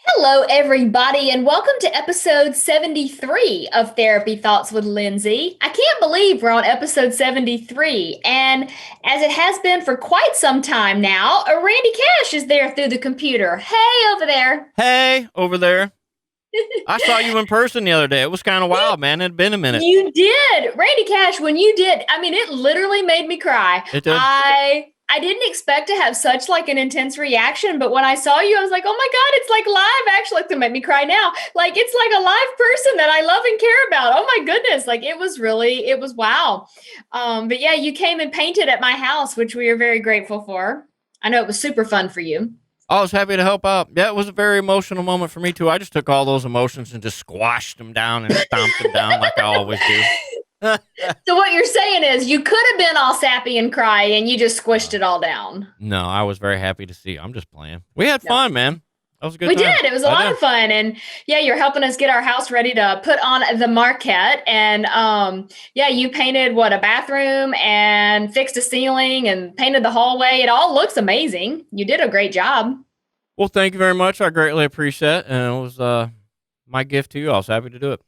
Hello, everybody, and welcome to episode 73 of Therapy Thoughts with Lindsay. I can't believe we're on episode 73, and as it has been for quite some time now, Randy Cash is there through the computer. Hey, over there. Hey, over there. I saw you in person the other day. It was kind of wild, man. It had been a minute. You did. Randy Cash, when you did, I mean, it literally made me cry. It did. I didn't expect to have such like an intense reaction, but when I saw you, I was like, oh my God, it's like live. Actually, it's gonna make me cry now. Like it's like a live person that I love and care about. Oh my goodness. Like it was wow. But yeah, you came and painted at my house, which we are very grateful for. I know it was super fun for you. I was happy to help out. Yeah, it was a very emotional moment for me, too. I just took all those emotions and just squashed them down and stomped them down like I always do. So what you're saying is you could have been all sappy and cry and you just squished it all down. No, I was very happy to see you. I'm just playing. We had No. fun, man. That was a good We time. did. It was a lot of fun. And yeah, you're helping us get our house ready to put on the marquette. And yeah, you painted a bathroom and fixed a ceiling and painted the hallway. It all looks amazing. You did a great job. Well, thank you very much. I greatly appreciate it. And it was my gift to you. I was happy to do it.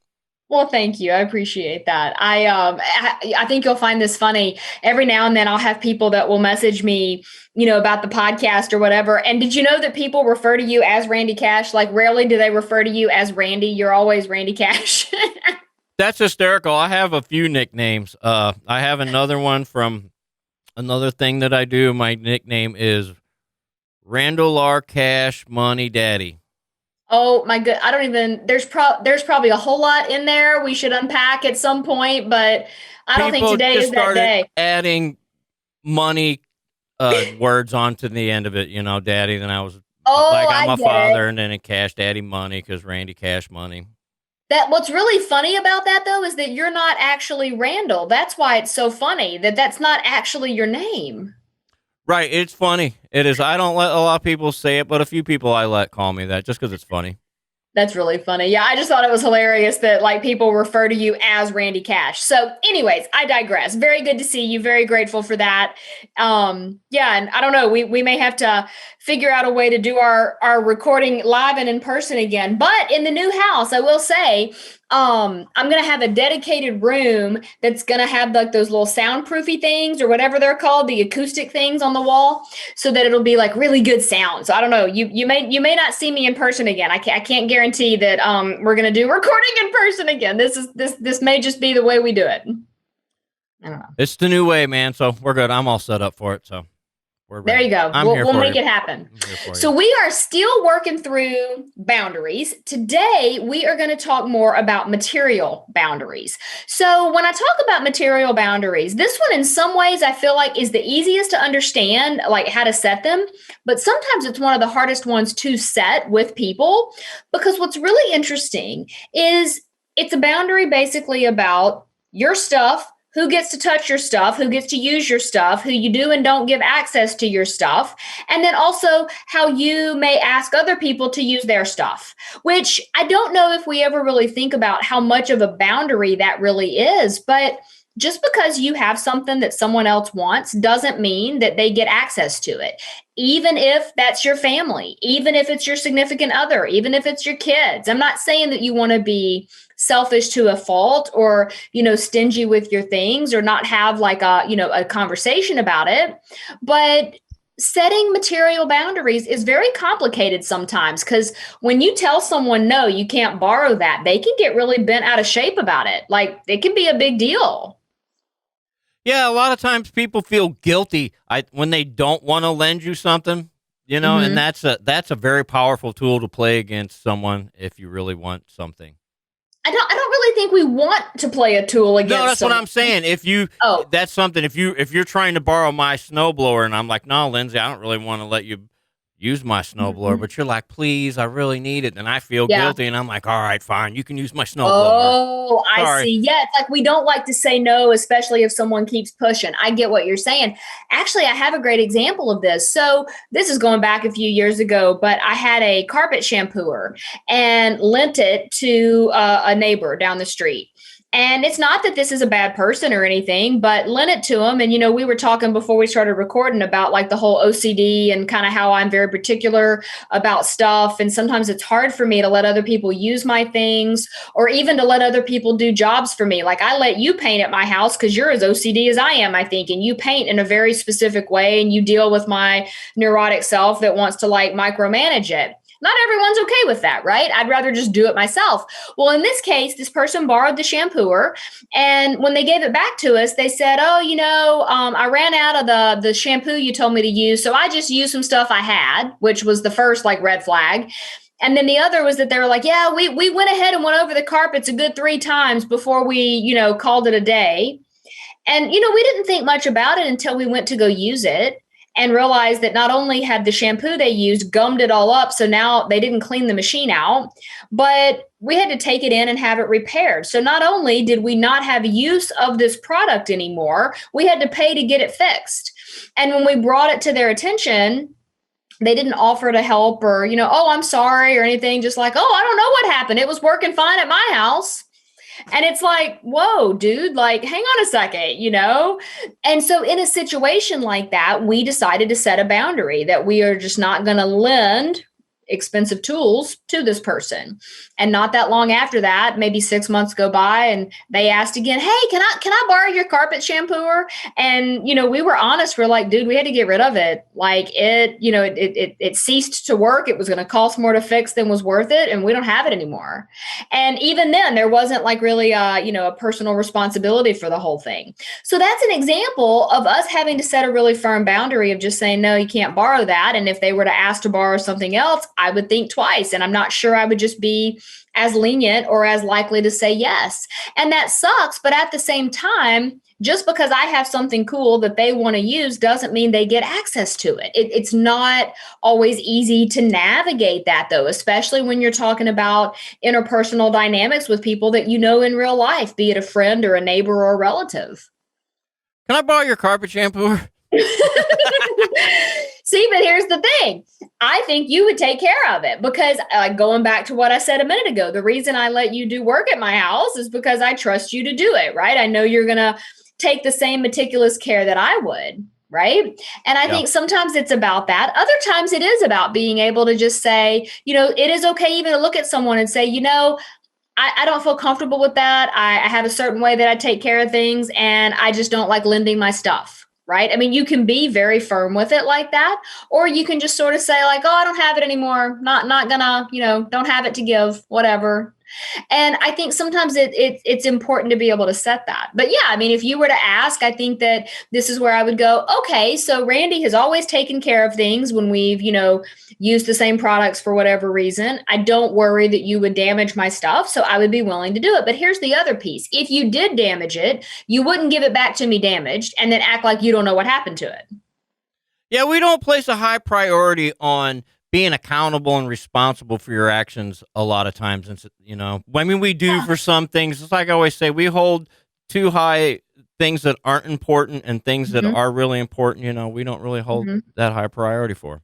Well, thank you. I appreciate that. I think you'll find this funny. Every now and then I'll have people that will message me, about the podcast or whatever. And did you know that people refer to you as Randy Cash? Like rarely do they refer to you as Randy. You're always Randy Cash. That's hysterical. I have a few nicknames. I have another one from another thing that I do. My nickname is Randall R. Cash Money Daddy. Oh my good. I don't even there's probably a whole lot in there we should unpack at some point, but I don't think People today just is that started day. adding money words onto the end of it, daddy. Then I was Oh, like, I'm I a get it. father, and then it Cash Daddy Money because Randy Cash Money. That what's really funny about that though is that you're not actually Randall. That's why it's so funny that that's not actually your name. Right. It's funny. It is. I don't let a lot of people say it, but a few people I let call me that just because it's funny. That's really funny. Yeah, I just thought it was hilarious that like people refer to you as Randy Cash. So, anyways, I digress. Very good to see you. Very grateful for that. Yeah, and I don't know. We may have to figure out a way to do our recording live and in person again. But in the new house, I will say, I'm gonna have a dedicated room that's gonna have like those little soundproofy things or whatever they're called, the acoustic things on the wall, so that it'll be like really good sound. So I don't know. You may not see me in person again. I can't guarantee that we're gonna do recording in person again. This may just be the way we do it. I don't know. It's the new way, man. So we're good. I'm all set up for it. So we're There ready. you go. I'm We'll, here we'll for make you. it happen. I'm here for So you. we are still working through boundaries. Today, we are going to talk more about material boundaries. So when I talk about material boundaries, this one in some ways I feel like is the easiest to understand, like how to set them. But sometimes it's one of the hardest ones to set with people because what's really interesting is it's a boundary basically about your stuff, who gets to touch your stuff, who gets to use your stuff, who you do and don't give access to your stuff, and then also how you may ask other people to use their stuff, which I don't know if we ever really think about how much of a boundary that really is. But just because you have something that someone else wants doesn't mean that they get access to it. Even if that's your family, even if it's your significant other, even if it's your kids. I'm not saying that you want to be selfish to a fault or, stingy with your things or not have like a conversation about it. But setting material boundaries is very complicated sometimes because when you tell someone, no, you can't borrow that, they can get really bent out of shape about it. Like it can be a big deal. Yeah, a lot of times people feel guilty when they don't want to lend you something, and Mhm. that's a very powerful tool to play against someone if you really want something. I don't really think we want to play a tool against No, that's what someone. I'm saying. Oh, That's something. If you're trying to borrow my snowblower, and I'm like, no, Lindsay, I don't really want to let you use my snowblower, mhm. but you're like, please, I really need it, and I feel Yeah. guilty, and I'm like, all right, fine, you can use my snowblower. Oh, I Sorry. see. Yeah, it's like we don't like to say no, especially if someone keeps pushing. I get what you're saying. Actually, I have a great example of this. So, this is going back a few years ago, but I had a carpet shampooer and lent it to a neighbor down the street. And it's not that this is a bad person or anything, but lend it to them. And, we were talking before we started recording about like the whole OCD and kind of how I'm very particular about stuff. And sometimes it's hard for me to let other people use my things or even to let other people do jobs for me. Like I let you paint at my house because you're as OCD as I am, I think. And you paint in a very specific way and you deal with my neurotic self that wants to like micromanage it. Not everyone's okay with that, right? I'd rather just do it myself. Well, in this case, this person borrowed the shampooer, and when they gave it back to us, they said, "Oh, I ran out of the shampoo you told me to use, so I just used some stuff I had," which was the first like red flag. And then the other was that they were like, "Yeah, we went ahead and went over the carpets a good 3 times before we, called it a day." And, we didn't think much about it until we went to go use it and realized that not only had the shampoo they used gummed it all up, so now they didn't clean the machine out, but we had to take it in and have it repaired. So not only did we not have use of this product anymore, we had to pay to get it fixed. And when we brought it to their attention, they didn't offer to help or, "Oh, I'm sorry," or anything, just like, "Oh, I don't know what happened. It was working fine at my house." And it's like, whoa, dude, like, hang on a second. And so, in a situation like that, we decided to set a boundary that we are just not going to lend expensive tools to this person. And not that long after that, maybe 6 months go by and they asked again, "Hey, can I borrow your carpet shampooer?" And we were honest. We're like, "Dude, we had to get rid of it. Like it ceased to work. It was going to cost more to fix than was worth it, and we don't have it anymore." And even then, there wasn't like really a personal responsibility for the whole thing. So that's an example of us having to set a really firm boundary of just saying, "No, you can't borrow that." And if they were to ask to borrow something else, I would think twice. And I'm not sure I would just be as lenient or as likely to say yes. And that sucks. But at the same time, just because I have something cool that they want to use doesn't mean they get access to it. It's not always easy to navigate that, though, especially when you're talking about interpersonal dynamics with people that you know in real life, be it a friend or a neighbor or a relative. Can I borrow your carpet shampooer? See, but here's the thing. I think you would take care of it because going back to what I said a minute ago, the reason I let you do work at my house is because I trust you to do it, right? I know you're going to take the same meticulous care that I would, right? And I think sometimes it's about that. Other times it is about being able to just say, it is okay even to look at someone and say, I don't feel comfortable with that. I have a certain way that I take care of things and I just don't like lending my stuff. Right. I mean, you can be very firm with it like that, or you can just sort of say like, "Oh, I don't have it anymore. Not gonna, don't have it to give, whatever." And I think sometimes it's important to be able to set that. But yeah, I mean, if you were to ask, I think that this is where I would go, okay, so Randy has always taken care of things when we've, used the same products for whatever reason. I don't worry that you would damage my stuff, so I would be willing to do it. But here's the other piece. If you did damage it, you wouldn't give it back to me damaged and then act like you don't know what happened to it. Yeah, we don't place a high priority on being accountable and responsible for your actions a lot of times. I mean, we do for some things. It's like I always say, we hold too high things that aren't important and things that are really important. We don't really hold that high priority for.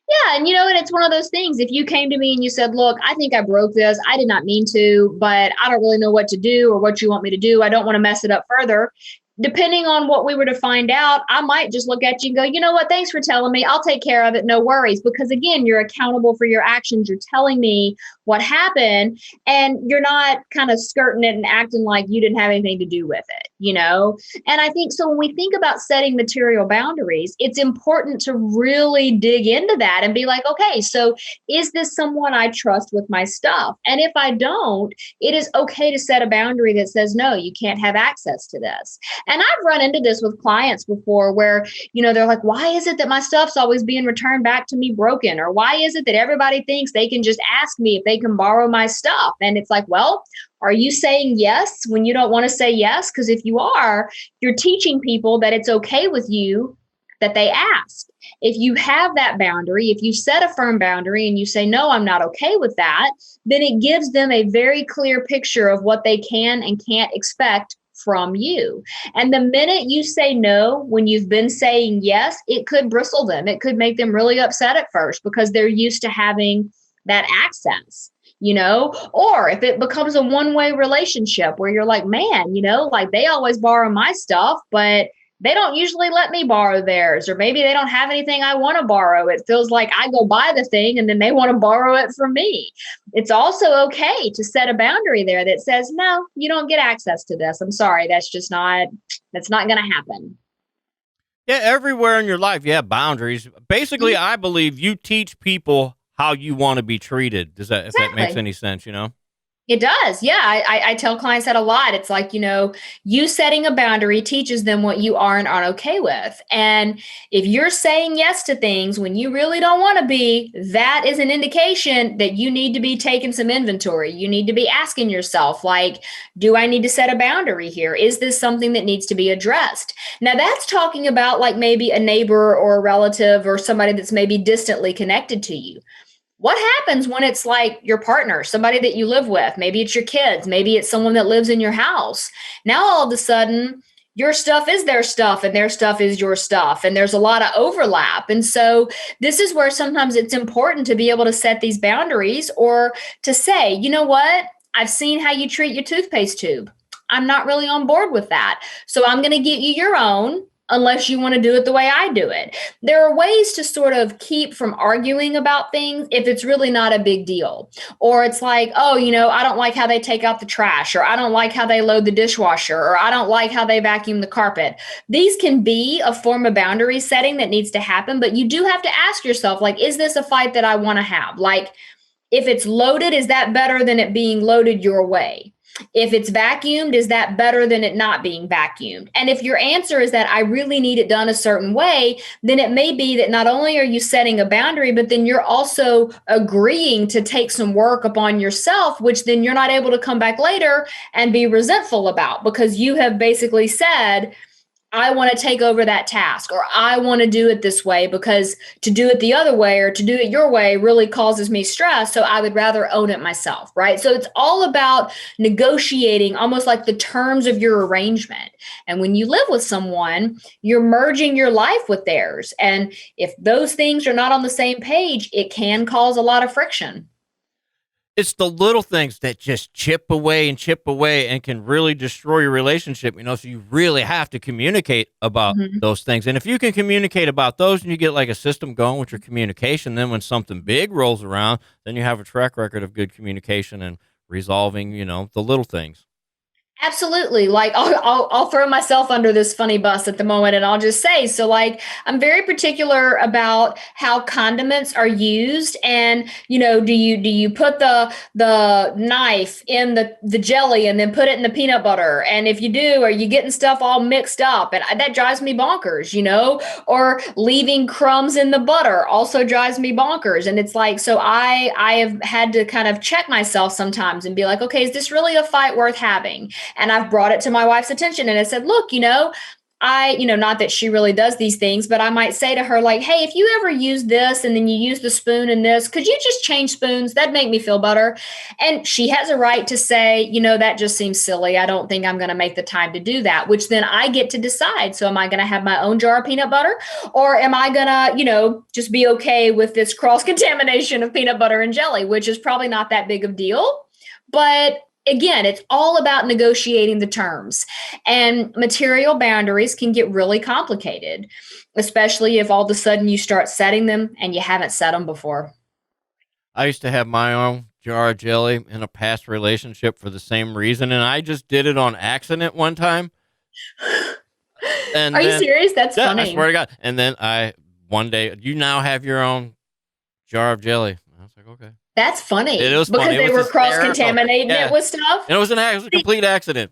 Yeah. And, and it's one of those things. If you came to me and you said, "Look, I think I broke this. I did not mean to, but I don't really know what to do or what you want me to do. I don't want to mess it up further." Depending on what we were to find out, I might just look at you and go, "You know what? Thanks for telling me. I'll take care of it. No worries." Because again, you're accountable for your actions. You're telling me what happened and you're not kind of skirting it and acting like you didn't have anything to do with it, And I think so when we think about setting material boundaries, it's important to really dig into that and be like, okay, so is this someone I trust with my stuff? And if I don't, it is okay to set a boundary that says, "No, you can't have access to this." And I've run into this with clients before where, they're like, "Why is it that my stuff's always being returned back to me broken? Or why is it that everybody thinks they can just ask me if they can borrow my stuff?" And it's like, well, are you saying yes when you don't want to say yes? Because if you are, you're teaching people that it's okay with you that they ask. If you have that boundary, if you set a firm boundary and you say, "No, I'm not okay with that," then it gives them a very clear picture of what they can and can't expect from you. And the minute you say no, when you've been saying yes, it could bristle them. It could make them really upset at first because they're used to having that access. or if it becomes a one-way relationship where you're like, man, like they always borrow my stuff, but they don't usually let me borrow theirs, or maybe they don't have anything I want to borrow. It feels like I go buy the thing and then they want to borrow it from me. It's also okay to set a boundary there that says, no, you don't get access to this. I'm sorry. That's not going to happen. Yeah, everywhere in your life, you have boundaries. Basically, Mhm. I believe you teach people how you want to be treated. Does that, if that makes Exactly. any sense, you know? It does. Yeah. I tell clients that a lot. It's like, you setting a boundary teaches them what you are and aren't okay with. And if you're saying yes to things when you really don't want to be, that is an indication that you need to be taking some inventory. You need to be asking yourself, like, do I need to set a boundary here? Is this something that needs to be addressed? Now, that's talking about like maybe a neighbor or a relative or somebody that's maybe distantly connected to you. What happens when it's like your partner, somebody that you live with? Maybe it's your kids, maybe it's someone that lives in your house. Now, all of a sudden, your stuff is their stuff and their stuff is your stuff. And there's a lot of overlap. And so, this is where sometimes it's important to be able to set these boundaries or to say, you know what? I've seen how you treat your toothpaste tube. I'm not really on board with that. So, I'm going to get you your own unless you want to do it the way I do it. There are ways to sort of keep from arguing about things if it's really not a big deal. Or it's like, oh, I don't like how they take out the trash, or I don't like how they load the dishwasher, or I don't like how they vacuum the carpet. These can be a form of boundary setting that needs to happen, but you do have to ask yourself, like, is this a fight that I want to have? Like, if it's loaded, is that better than it being loaded your way? If it's vacuumed, is that better than it not being vacuumed? And if your answer is that I really need it done a certain way, then it may be that not only are you setting a boundary, but then you're also agreeing to take some work upon yourself, which then you're not able to come back later and be resentful about because you have basically said, I want to take over that task, or I want to do it this way because to do it the other way or to do it your way really causes me stress. So I would rather own it myself, right? So it's all about negotiating almost like the terms of your arrangement. And when you live with someone, you're merging your life with theirs. And if those things are not on the same page, it can cause a lot of friction. It's the little things that just chip away and can really destroy your relationship, you know, so you really have to communicate about Mhm. those things. And if you can communicate about those and you get like a system going with your communication, then when something big rolls around, then you have a track record of good communication and resolving, you know, the little things. Absolutely. Like I'll throw myself under this funny bus at the moment and I'll just say, so like I'm very particular about how condiments are used and do you put the knife in the jelly and then put it in the peanut butter? And if you do, are you getting stuff all mixed up? And that drives me bonkers, or leaving crumbs in the butter also drives me bonkers. And it's like, so I have had to kind of check myself sometimes and be like, okay, is this really a fight worth having? And I've brought it to my wife's attention and I said, look, not that she really does these things, but I might say to her, like, hey, if you ever use this and then you use the spoon in this, could you just change spoons? That'd make me feel better. And she has a right to say, that just seems silly. I don't think I'm going to make the time to do that, which then I get to decide. So am I going to have my own jar of peanut butter or am I going to, just be okay with this cross contamination of peanut butter and jelly, which is probably not that big of a deal. But again, it's all about negotiating the terms. And material boundaries can get really complicated, especially if all of a sudden you start setting them and you haven't set them before. I used to have my own jar of jelly in a past relationship for the same reason, and I just did it on accident one time. Are And you then, serious? That's yeah, I swear funny. to God. And then one day, you now have your own jar of jelly. I was like, okay. That's It funny was funny. because It they was were cross hysterical. contaminating it Yeah. with stuff. And it was a complete accident.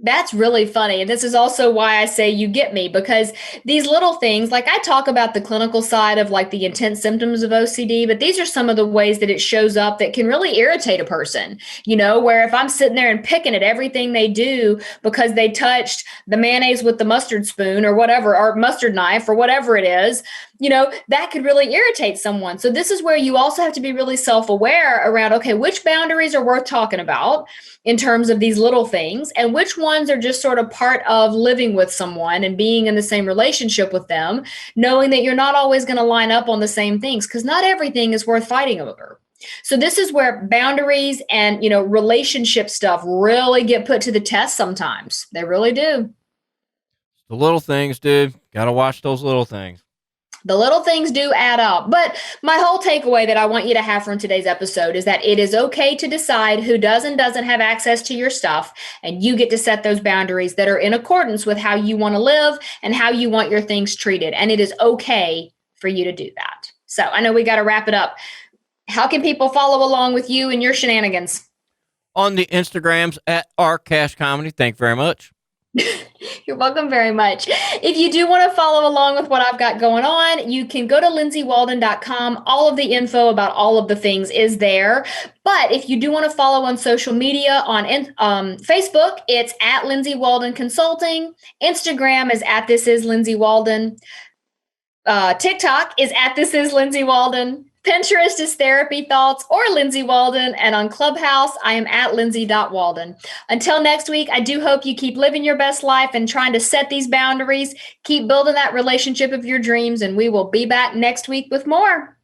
That's really funny. And this is also why I say you get me because these little things, like I talk about the clinical side of like the intense symptoms of OCD, but these are some of the ways that it shows up that can really irritate a person, where if I'm sitting there and picking at everything they do because they touched the mayonnaise with the mustard spoon or whatever, or mustard knife or whatever it is, that could really irritate someone. So this is where you also have to be really self-aware around, okay, which boundaries are worth talking about in terms of these little things and which ones are just sort of part of living with someone and being in the same relationship with them, knowing that you're not always going to line up on the same things because not everything is worth fighting over. So this is where boundaries and, relationship stuff really get put to the test sometimes. They really do. The little things, dude. Gotta watch those little things. The little things do add up. But my whole takeaway that I want you to have from today's episode is that it is okay to decide who does and doesn't have access to your stuff. And you get to set those boundaries that are in accordance with how you want to live and how you want your things treated. And it is okay for you to do that. So I know we got to wrap it up. How can people follow along with you and your shenanigans? On the Instagrams at Cash Comedy. Thank you very much. You're welcome very much. If you do want to follow along with what I've got going on, you can go to lindsaywalden.com. All of the info about all of the things is there. But if you do want to follow on social media, on Facebook, it's at Lindsay Walden Consulting. Instagram is at This Is Lindsay Walden. TikTok is at This Is Lindsay Walden. Pinterest is Therapy Thoughts or Lindsay Walden. And on Clubhouse, I am at lindsay.walden. Until next week, I do hope you keep living your best life and trying to set these boundaries. Keep building that relationship of your dreams, and we will be back next week with more.